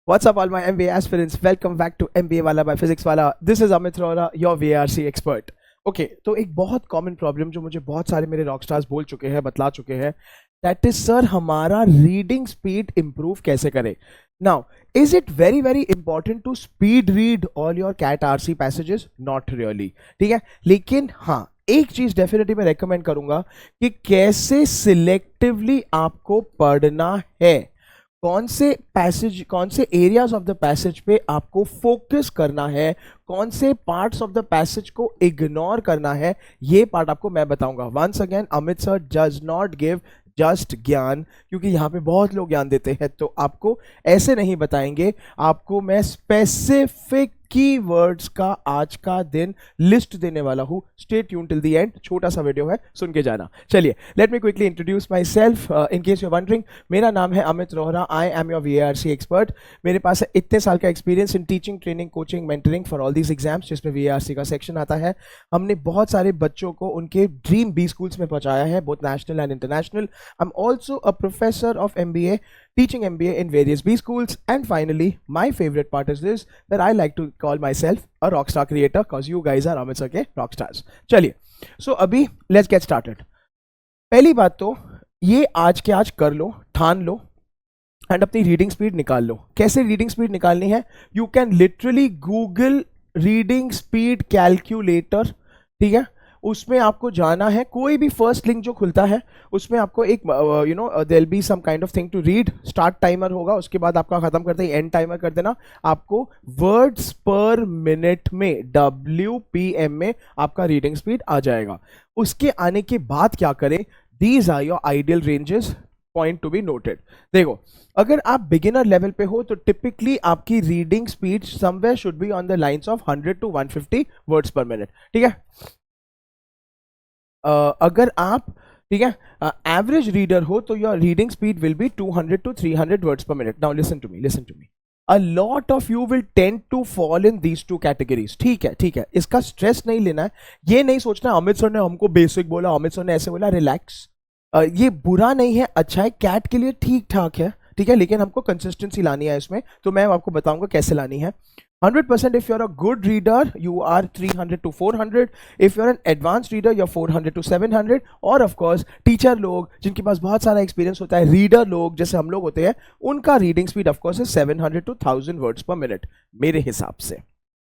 What's up, all my MBA aspirants? Welcome back to MBA Wala by Physics Wala. This is Amit Rora, your VARC expert. Okay तो एक बहुत common problem जो मुझे बहुत सारे मेरे रॉक स्टार्स बोल चुके हैं, बतला चुके हैं, दैट इज सर हमारा रीडिंग स्पीड इंप्रूव कैसे करें. Now is it very very important to speed read all your CAT RC passages? Not really. ठीक है, लेकिन हाँ एक चीज डेफिनेटली मैं रेकमेंड करूंगा कि कैसे सिलेक्टिवली आपको पढ़ना है, कौन से पैसेज, कौन से एरियाज ऑफ द पैसेज पे आपको फोकस करना है, कौन से पार्ट्स ऑफ द पैसेज को इग्नोर करना है, ये पार्ट आपको मैं बताऊंगा. Once again Amit sir does not give just gyan, क्योंकि यहाँ पे बहुत लोग ज्ञान देते हैं, तो आपको ऐसे नहीं बताएंगे. आपको मैं स्पेसिफिक कीवर्ड्स का आज का दिन लिस्ट देने वाला हूं. Stay tune till the end. छोटा सा वीडियो है, सुन के जाना. चलिए, let me quickly introduce my self in case you wondering. मेरा नाम है Amit Rohra. I am your VARC expert. मेरे पास है इतने साल का experience in teaching, training, coaching, mentoring for all these exams, जिसमें VARC का सेक्शन आता है. हमने बहुत सारे बच्चों को उनके ड्रीम B स्कूल्स में पहुंचाया है, both national and international. I am also a professor of MBA, teaching MBA in various B schools. And finally, my favorite part is this, that I like to call myself a rockstar creator, because you guys are Amit sir के rockstars. चलिए, so अभी let's get started. पहली बात तो ये आज के आज कर लो, ठान लो एंड अपनी रीडिंग स्पीड निकाल लो. कैसे रीडिंग स्पीड निकालनी है? You can literally Google reading speed calculator. ठीक है, उसमें आपको जाना है, कोई भी फर्स्ट लिंक जो खुलता है उसमें आपको एक there be some kind of thing to read. Start timer होगा, उसके बाद आपका खत्म करते ही एंड टाइमर कर देना. आपको वर्ड्स पर मिनट में WPM में आपका रीडिंग स्पीड आ जाएगा. उसके आने के बाद क्या करें? These are your ideal ranges, point to be noted. देखो, अगर आप बिगिनर लेवल पे हो तो टिपिकली आपकी reading speed somewhere should be on the lines of 100 to 150 words per minute. ठीक है, अगर आप, ठीक है, एवरेज रीडर हो तो your reading speed will be 200 to 300 words per minute. Now listen to me. A lot of you will tend to fall in these two categories. ठीक है, इसका स्ट्रेस नहीं लेना है. ये नहीं सोचना अमित सर ने हमको बेसिक बोला, अमित सर ने ऐसे बोला. रिलैक्स. ये बुरा नहीं है, अच्छा है, कैट के लिए ठीक ठाक है. ठीक है, लेकिन हमको कंसिस्टेंसी लानी है इसमें, तो मैं आपको बताऊंगा कैसे लानी है. 100% if you're a good reader, you are 300 to 400. If you're an advanced reader, you're 400 to 700. और of course, टीचर लोग जिनके पास बहुत सारा एक्सपीरियंस होता है, रीडर लोग जैसे हम लोग होते हैं, उनका reading speed of course is 700 to 1000 words per minute. मेरे हिसाब से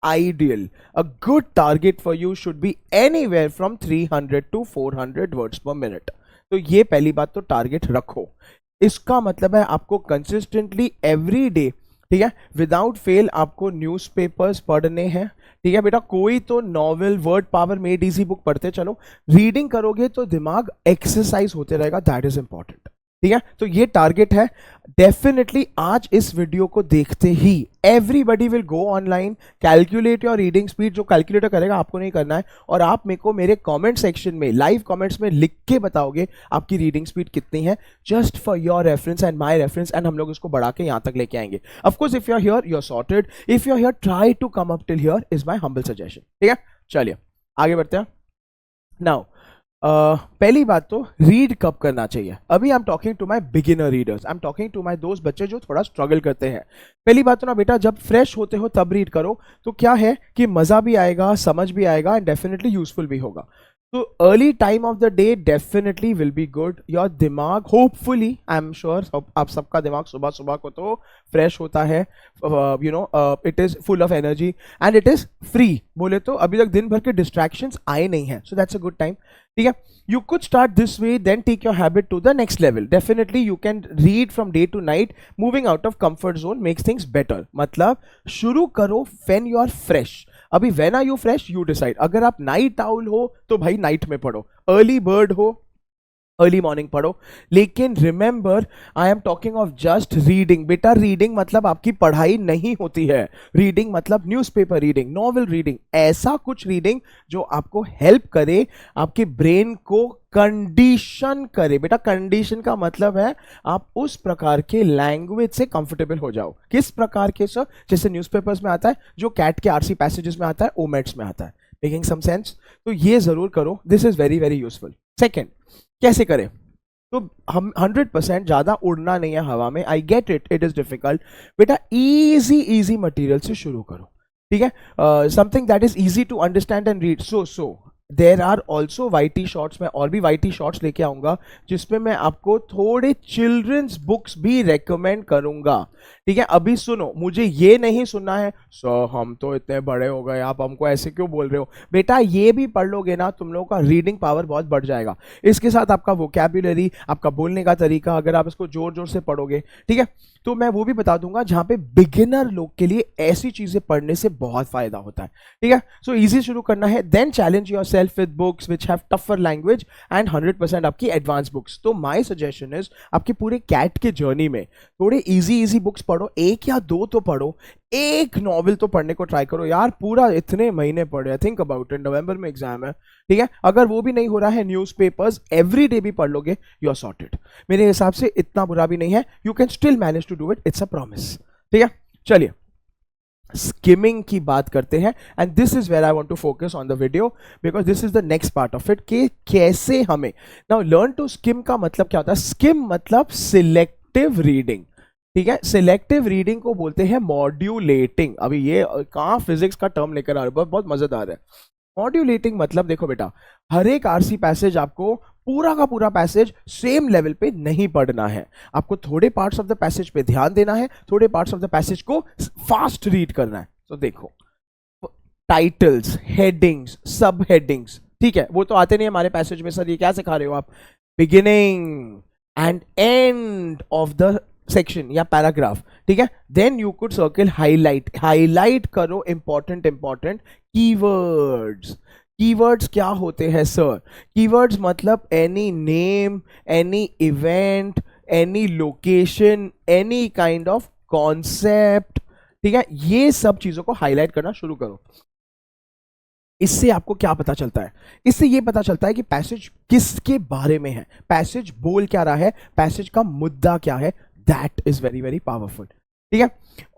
ideal, a good target for you should be anywhere from 300 to 400 words per minute. तो ये पहली बात, तो टारगेट रखो. इसका मतलब है आपको कंसिस्टेंटली एवरी डे, ठीक है, विदाउट फेल आपको न्यूज़पेपर्स पढ़ने हैं. ठीक है बेटा, कोई तो novel, word power made easy book पढ़ते चलो. रीडिंग करोगे तो दिमाग एक्सरसाइज होते रहेगा, दैट इज इंपॉर्टेंट. ठीक है, तो ये टारगेट है. डेफिनेटली आज इस वीडियो को देखते ही everybody will go online, calculate your reading speed. जो कैलकुलेटर करेगा आपको नहीं करना है, और आप मेरे को मेरे कमेंट सेक्शन में, लाइव कमेंट्स में लिख के बताओगे आपकी रीडिंग स्पीड कितनी है, just for your reference and my reference, and हम लोग इसको बढ़ा के यहां तक लेके आएंगे. Of course if you are here, you are sorted. If you are here, try to come up till here is my humble suggestion. ठीक है, चलिए आगे बढ़ते हैं. नाउ पहली बात तो रीड कब करना चाहिए. अभी I am talking to my beginner readers, I am talking to my दोस्त बच्चे जो थोड़ा स्ट्रगल करते हैं. पहली बात तो ना बेटा, जब फ्रेश होते हो तब रीड करो, तो क्या है कि मजा भी आएगा, समझ भी आएगा, एंड डेफिनेटली यूजफुल भी होगा. तो early time of the day definitely will be good. Your दिमाग, होपफुली, आई एम श्योर आप सबका दिमाग सुबह सुबह को तो फ्रेश होता है, it is full of energy and it is free. बोले तो अभी तक दिन भर के डिस्ट्रैक्शंस आए नहीं हैं, so that's a good time. ठीक है, you could start this way, then take your habit to the next level. Definitely you can read from day to night. Moving out of comfort zone makes things better. मतलब शुरू करो when you are fresh. अभी when are you fresh, you decide. अगर आप night owl हो तो भाई night में पढ़ो, अर्ली बर्ड हो अर्ली मॉर्निंग पढ़ो. लेकिन remember, I am talking of just reading. बेटा रीडिंग मतलब आपकी पढ़ाई नहीं होती है. रीडिंग मतलब न्यूज़पेपर रीडिंग, नॉवेल रीडिंग, ऐसा कुछ रीडिंग जो आपको हेल्प करे, आपके ब्रेन को कंडीशन करे. बेटा कंडीशन का मतलब है आप उस प्रकार के लैंग्वेज से कंफर्टेबल हो जाओ. किस प्रकार के सर? जैसे न्यूज़पेपर्स में आता है, जो कैट के आरसी पैसेजेस में आता है, ओमेट्स में आता है. Making some sense? तो ये जरूर करो, this is very very useful. Second, कैसे करें? तो हम 100% ज़्यादा उड़ना नहीं है हवा में. I get it, it is difficult. बेटा इजी इजी मटेरियल से शुरू करो, ठीक है. Something that is easy to understand and read. So there are also YT shorts. मैं और भी वाईटी शॉर्ट्स लेके आऊंगा जिसमें मैं आपको थोड़े चिल्ड्रंस बुक्स भी रेकमेंड करूंगा, ठीक है. अभी सुनो, मुझे ये नहीं सुनना है सर हम तो इतने बड़े हो गए, आप हमको ऐसे क्यों बोल रहे हो. बेटा ये भी पढ़ लोगे ना, तुम लोगों का रीडिंग पावर बहुत बढ़ जाएगा. इसके साथ आपका वोकैब्युलरी, आपका बोलने का तरीका, अगर आप इसको जोर जोर से पढ़ोगे, ठीक है. तो मैं वो भी बता दूंगा जहां पे बिगिनर लोग के लिए ऐसी चीजें पढ़ने से बहुत फायदा होता है, ठीक है. सो इजी शुरू करना है, then challenge yourself with books which have tougher language and 100% आपकी एडवांस बुक्स. तो माय सजेशन इज आपकी पूरे कैट के जर्नी में थोड़े इजी इजी बुक्स पढ़ो, एक या दो तो पढ़ो, एक नॉवल तो पढ़ने को ट्राई करो यार. पूरा इतने महीने पढ़े, थिंक अबाउट इट, नवंबर में एग्जाम है, ठीक है. अगर वो भी नहीं हो रहा है, न्यूज़पेपर्स एवरी डे भी पढ़ लोगे, यू आर सॉर्टेड. मेरे हिसाब से इतना बुरा भी नहीं है, you can still manage to do it, it's a promise, ठीक है. चलिए स्किमिंग की बात करते हैं, and this is where I want to focus on the video because this is the next part of it कि कैसे हमें नाउ लर्न टू स्किम. का मतलब क्या होता है? स्किम मतलब सिलेक्टिव रीडिंग, ठीक है. सिलेक्टिव रीडिंग को बोलते हैं मॉड्यूलेटिंग. अभी ये कहाँ फिजिक्स का टर्म लेकर आ रहे हो, बहुत मजेदार है. मॉड्यूलेटिंग मतलब देखो बेटा, हर एक आरसी पैसेज आपको पूरा का पूरा पैसेज सेम लेवल पे नहीं पढ़ना है. आपको थोड़े पार्ट्स ऑफ द पैसेज पे ध्यान देना है, थोड़े पार्ट्स ऑफ द पैसेज को फास्ट रीड करना है. तो देखो टाइटल्स, हेडिंग्स, सब हेडिंग्स, ठीक है, वो तो आते नहीं हमारे पैसेज में. सर ये क्या सिखा रहे हो आप? Beginning and and of the section या पैराग्राफ, ठीक है. Then you could circle highlight करो इंपॉर्टेंट कीवर्ड्स. कीवर्ड्स क्या होते हैं सर? कीवर्ड्स मतलब any name, any event, any location, any kind of concept, ठीक है. ये सब चीजों को हाईलाइट करना शुरू करो. इससे आपको क्या पता चलता है? इससे ये पता चलता है कि पैसेज किसके बारे में है, पैसेज बोल क्या रहा है, पैसेज का मुद्दा क्या है. That is very very powerful, ठीक है.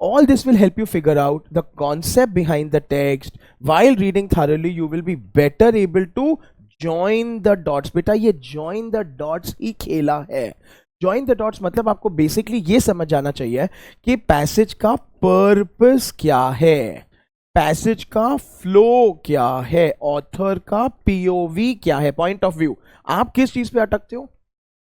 All this will help you figure out the concept behind the text. While reading thoroughly you will be better able to join the dots. बेटा ये जॉइन द डॉट्स ही खेला है. Join the dots मतलब आपको basically ये समझ जाना चाहिए कि पैसेज का पर्पस क्या है, पैसेज का फ्लो क्या है, ऑथर का पीओवी क्या है, पॉइंट ऑफ व्यू. आप किस चीज पे अटकते हो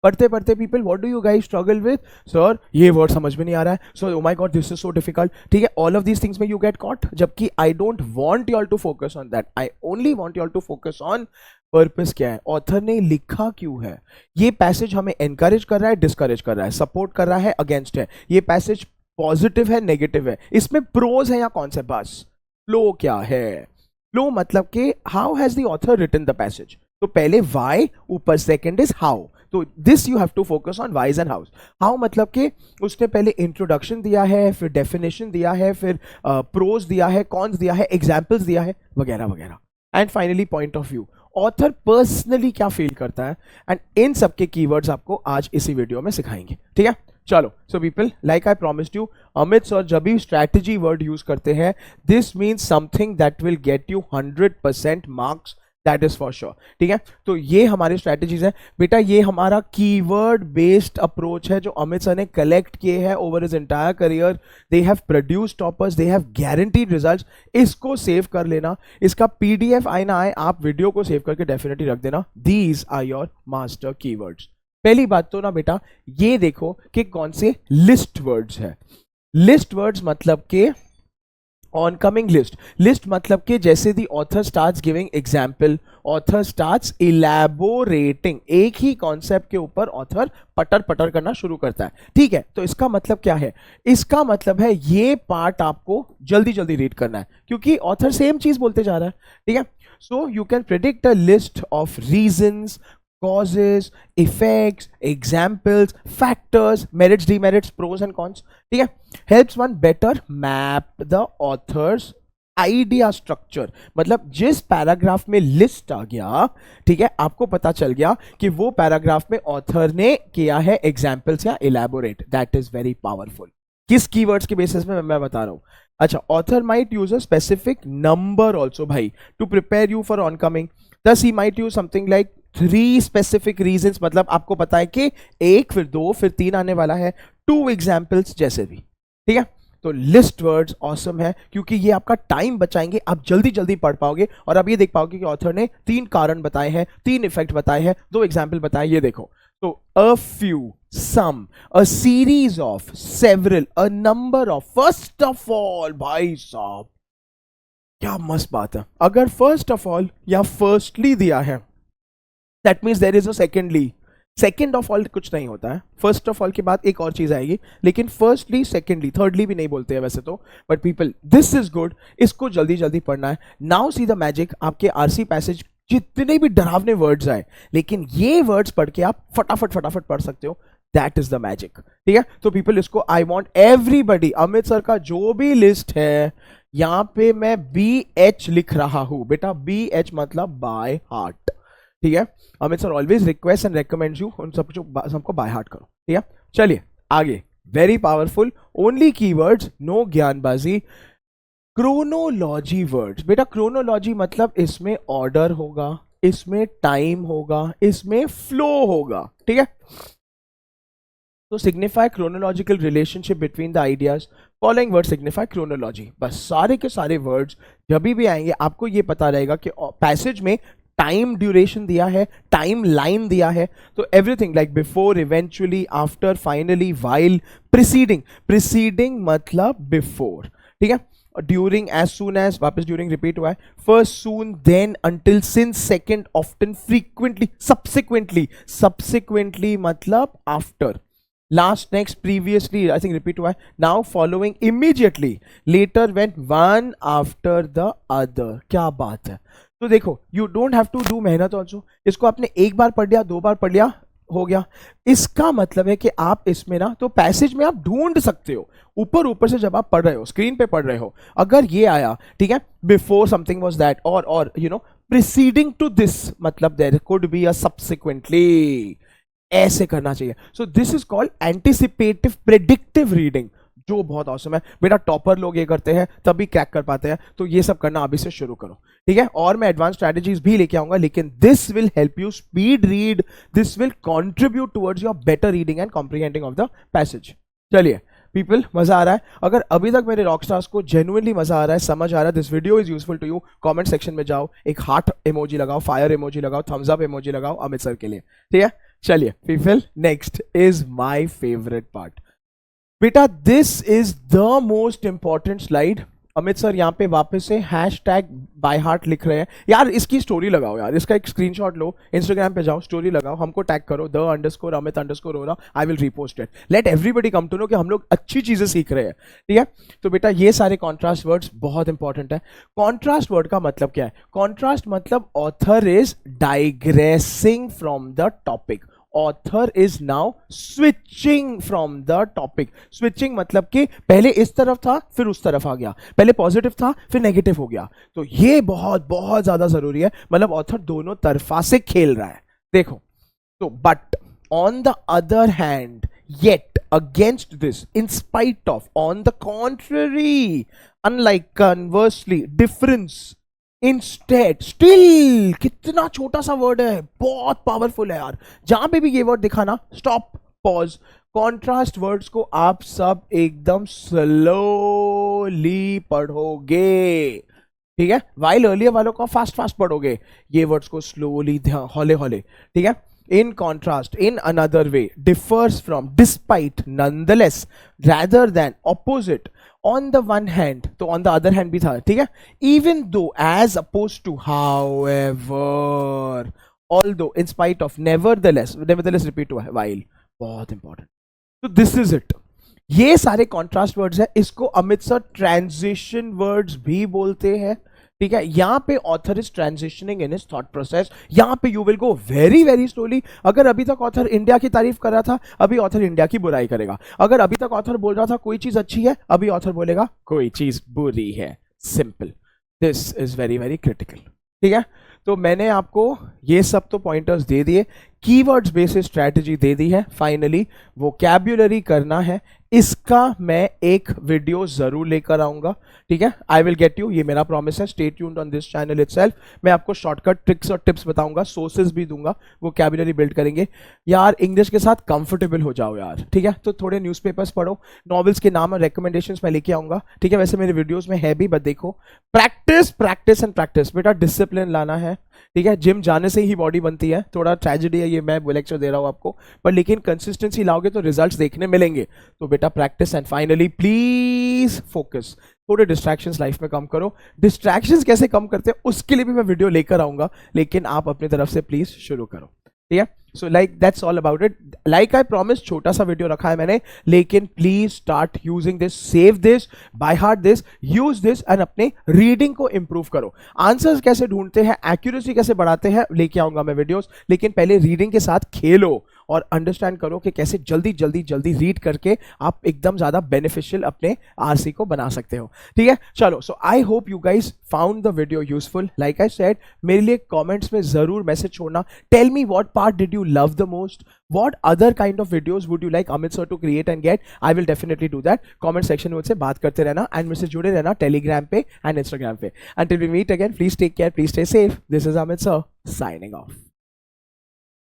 पढ़ते पढ़ते? People what do you guys struggle with? Sir ये वर्ड समझ में नहीं आ रहा है, so oh my god this is so difficult, ठीक है. ऑल ऑफ दीज थिंग्स में यू गेट कॉट. जबकि I don't want you all to focus on that, I only want you all to focus on purpose क्या है, author ने लिखा क्यों है, ये पैसेज हमें एनकरेज कर रहा है, डिस्करेज कर रहा है, सपोर्ट कर रहा है, अगेंस्ट है, ये पैसेज पॉजिटिव है, नेगेटिव है, इसमें प्रोज है या कॉन्सेप्ट. बस फ्लो क्या है? फ्लो मतलब कि how has the author written the passage. तो पहले वाई, ऊपर सेकंड इज हाउ. तो this you have to focus on whys and hows. How मतलब कि उसने पहले इंट्रोडक्शन दिया है, फिर डेफिनेशन दिया है, फिर प्रोज दिया है, कॉन्स दिया है, एग्जाम्पल्स दिया है, वगैरह वगैरह. And finally point of view, author personally क्या फील करता है. एंड इन सबके कीवर्ड्स आपको आज इसी वीडियो में सिखाएंगे, ठीक है. चलो so people, like I promised you, Amit sir जब भी स्ट्रैटेजी वर्ड यूज करते हैं, this means something that will get you 100% marks, that is for sure, ठीक है. तो ये हमारी स्ट्रैटेजीज है बेटा. ये हमारा कीवर्ड बेस्ड अप्रोच है जो अमित सर ने कलेक्ट किए हैं over his entire career. They have produced toppers, they have guaranteed results. इसको सेव कर लेना, इसका पीडीएफ आए ना आए, आप वीडियो को सेव करके डेफिनेटली रख देना. These are your master keywords. पहली बात तो ना बेटा ये देखो कि कौन से लिस्ट वर्ड्स है. लिस्ट वर्ड्स मतलब के ऑनकमिंग लिस्ट. लिस्ट मतलब कि जैसे the author starts giving example, author starts elaborating, एक ही कॉन्सेप्ट के ऊपर ऑथर पटर पटर करना शुरू करता है, ठीक है. तो इसका मतलब क्या है? इसका मतलब है ये पार्ट आपको जल्दी जल्दी रीड करना है क्योंकि ऑथर सेम चीज बोलते जा रहा है, ठीक है. So you can predict a list of reasons, causes, effects, examples, factors, merits, demerits, pros and cons, ठीक है. helps one better map the author's idea structure. मतलब जिस पैराग्राफ में लिस्ट आ गया, ठीक है, आपको पता चल गया कि वो पैराग्राफ में ऑथर ने किया है एग्जाम्पल्स या elaborate. That is very powerful. किस कीवर्ड्स के बेसिस में मैं बता रहा हूं. अच्छा, author might use a specific number also भाई to prepare you for oncoming. Thus he might use something like 3 specific reasons, मतलब आपको पता है कि 1 फिर 2 फिर 3 आने वाला है, 2 एग्जाम्पल्स जैसे भी, ठीक है। तो लिस्ट वर्ड्स ऑसम है क्योंकि ये आपका टाइम बचाएंगे, आप जल्दी जल्दी पढ़ पाओगे और अब ये देख पाओगे कि ऑथर ने 3 कारण बताए हैं, 3 इफेक्ट बताए हैं, 2 एग्जाम्पल बताए, ये देखो। तो a few, some, a series of, several, a number of, first of all. भाई साहब क्या मस्त बात है, अगर फर्स्ट ऑफ ऑल या फर्स्टली दिया है that means there is a secondly. Second of all कुछ नहीं होता है, फर्स्ट ऑफ ऑल के बाद एक और चीज आएगी, लेकिन फर्स्टली सेकेंडली थर्डली भी नहीं बोलते हैं वैसे तो, but people this is good, इसको जल्दी जल्दी पढ़ना है। नाउ सी द मैजिक, आपके आरसी पैसेज जितने भी डरावने वर्ड्स आए, लेकिन ये वर्ड्स पढ़ के आप फटाफट फटाफट पढ़ सकते हो, दैट इज द मैजिक, ठीक है। तो पीपल इसको, I want everybody, Amit sir का जो भी लिस्ट है यहां पे मैं BH लिख रहा हूं बेटा, BH मतलब बाय हार्ट, ठीक है। Amit sir always request and recommend you उन सबको बाय हार्ट करो, ठीक है। चलिए आगे, very powerful, only keywords, no ज्ञानबाजी। क्रोनोलॉजी वर्ड्स बेटा, क्रोनोलॉजी मतलब इसमें ऑर्डर होगा, इसमें टाइम होगा, इसमें फ्लो होगा, ठीक है। तो signify chronological relationship between the ideas, following word signify chronology. बस सारे के सारे वर्ड्स जब भी आएंगे आपको ये पता रहेगा कि पैसेज में टाइम ड्यूरेशन दिया है, टाइम लाइन दिया है, तो everything like before, eventually, after, finally, while, preceding, preceding मतलब बिफोर, ठीक है। ड्यूरिंग, एज सून एज, वापस ड्यूरिंग रिपीट हुआ है, first, soon, then, until, since, second, often, frequently, subsequently, subsequently मतलब after, last, next, previously, I think repeat हुआ है, now, following, immediately, later, when, one after the other. क्या बात है। तो देखो, you don't have to do मेहनत also, इसको आपने एक बार पढ़ लिया, 2 बार पढ़ लिया, हो गया। इसका मतलब है कि आप इसमें ना तो पैसेज में आप ढूंढ सकते हो, ऊपर ऊपर से जब आप पढ़ रहे हो, स्क्रीन पे पढ़ रहे हो, अगर ये आया, ठीक है, बिफोर समथिंग वाज दैट, और you know preceding to this, मतलब there could be a subsequently, ऐसे करना चाहिए। So this is called anticipative predictive reading, जो बहुत औसम है बेटा, टॉपर लोग ये करते हैं तभी क्रैक कर पाते हैं, तो ये सब करना अभी से शुरू करो, ठीक है। और मैं एडवांस स्ट्रेटजीज भी लेके आऊंगा, लेकिन this will help you speed read, this will contribute towards your better reading and comprehending of the passage. चलिए पीपल, मजा आ रहा है? अगर अभी तक मेरे रॉकस्टार्स को जेन्युइनली मजा आ रहा है, समझ आ रहा है, this video is useful to you, comment section में जाओ, एक हार्ट इमोजी लगाओ, फायर इमोजी लगाओ, थम्स अप इमोजी लगाओ अमित सर के लिए, ठीक है। चलिए people, next is my favourite part बेटा, this is the most important slide. Amit sir यहाँ पे वापस से हैशटैग बाय हार्ट लिख रहे हैं यार, इसकी स्टोरी लगाओ यार, इसका एक स्क्रीनशॉट लो, इंस्टाग्राम पे जाओ, स्टोरी लगाओ, हमको टैग करो _Amit_Ora, I will repost it, let everybody come to know कि हम लोग अच्छी चीजें सीख रहे हैं, ठीक है। तो बेटा ये सारे कॉन्ट्रास्ट वर्ड्स बहुत इंपॉर्टेंट है। कॉन्ट्रास्ट वर्ड का मतलब क्या है? कॉन्ट्रास्ट मतलब author is digressing from the topic, author is now switching from the topic. Switching मतलब कि पहले इस तरफ था फिर उस तरफ आ गया, पहले पॉजिटिव था फिर नेगेटिव हो गया, तो ये बहुत बहुत ज्यादा जरूरी है, मतलब ऑथर दोनों तरफा से खेल रहा है। देखो, तो but on the other hand, yet against this, in spite of, on the contrary, unlike, conversely, difference, instead, still, कितना छोटा सा वर्ड है, बहुत पावरफुल है यार। जहां पे भी ये वर्ड दिखा ना, स्टॉप, पॉज। कॉन्ट्रास्ट वर्ड्स को आप सब एकदम स्लोली पढ़ोगे, ठीक है। वाइल अर्लियर वालों को फास्ट फास्ट पढ़ोगे, ये वर्ड्स को स्लोली, हौले हौले, ठीक है। In contrast, in another way, differs from, despite, nonetheless, rather than, opposite, on the one hand, तो on the other hand भी था, ठीक है। Even though, as opposed to, however, although, in spite of, nevertheless, nevertheless repeat हुआ है, while, बहुत important। तो this is it, ये सारे कॉन्ट्रास्ट वर्ड्स है, इसको अमित सर ट्रांजिशन वर्ड्स भी बोलते हैं, ठीक है। यहां पे author is transitioning in his thought process, यहां पे you will go very very slowly. अगर अभी तक ऑथर इंडिया की तारीफ कर रहा था, अभी ऑथर इंडिया की बुराई करेगा। अगर अभी तक ऑथर बोल रहा था कोई चीज अच्छी है, अभी ऑथर बोलेगा कोई चीज बुरी है। Simple, this is very very critical, ठीक है। तो मैंने आपको ये सब तो पॉइंटर्स दे दिए, कीवर्ड्स बेस्ड स्ट्रैटेजी दे दी है, फाइनली वोकैब्युलरी करना है, इसका मैं एक वीडियो जरूर लेकर आऊंगा, ठीक है। आई विल गेट यू, ये मेरा प्रॉमिस है। Stay tuned on this channel itself. मैं आपको शॉर्टकट ट्रिक्स और टिप्स बताऊंगा, सोर्सेज भी दूंगा, वोकैब्युलरी बिल्ड करेंगे यार। इंग्लिश के साथ कंफर्टेबल हो जाओ यार, ठीक है। तो थोड़े न्यूज़पेपर्स पढ़ो, नॉवेल्स के नाम और रिकमेंडेशंस मैं लेके आऊंगा, ठीक है। वैसे मेरे वीडियोस में है भी, बट देखो प्रैक्टिस प्रैक्टिस एंड प्रैक्टिस, बेटा डिसिप्लिन लाना है, ठीक है। जिम जाने से ही बॉडी बनती है, थोड़ा ट्रेजेडी है ये, मैं लेक्चर दे रहा हूं आपको, पर लेकिन कंसिस्टेंसी लाओगे तो रिजल्ट्स देखने मिलेंगे। तो बेटा practice and finally please focus. थोड़े डिस्ट्रैक्शंस लाइफ में कम करो। डिस्ट्रैक्शंस कैसे कम करते हैं उसके लिए भी मैं वीडियो लेकर आऊंगा, लेकिन आप अपनी तरफ से प्लीज शुरू करो, ठीक है। So like that's all about it. Like I promise छोटा सा वीडियो रखा है मैंने, लेकिन please start using this, save this, by heart this, use this and अपने रीडिंग को इंप्रूव करो। आंसर्स कैसे ढूंढते हैं, एक्यूरेसी कैसे बढ़ाते हैं, लेके आऊंगा मैं वीडियोस, लेकिन पहले रीडिंग के साथ खेलो और अंडरस्टैंड करो कि कैसे जल्दी जल्दी जल्दी रीड करके आप एकदम ज्यादा बेनिफिशियल अपने आरसी को बना सकते हो, ठीक है। चलो, so I hope you guys found the video useful. Like I said, मेरे लिए कमेंट्स में जरूर मैसेज छोड़ना, tell me what part did you love the most, what other kind of videos would you like Amit sir to create and get. I will definitely do that. Comment section में मुझसे बात करते रहना and मुझसे जुड़े रहना Telegram पे and Instagram पे. Until we meet again, please take care, please stay safe. This is Amit sir signing off.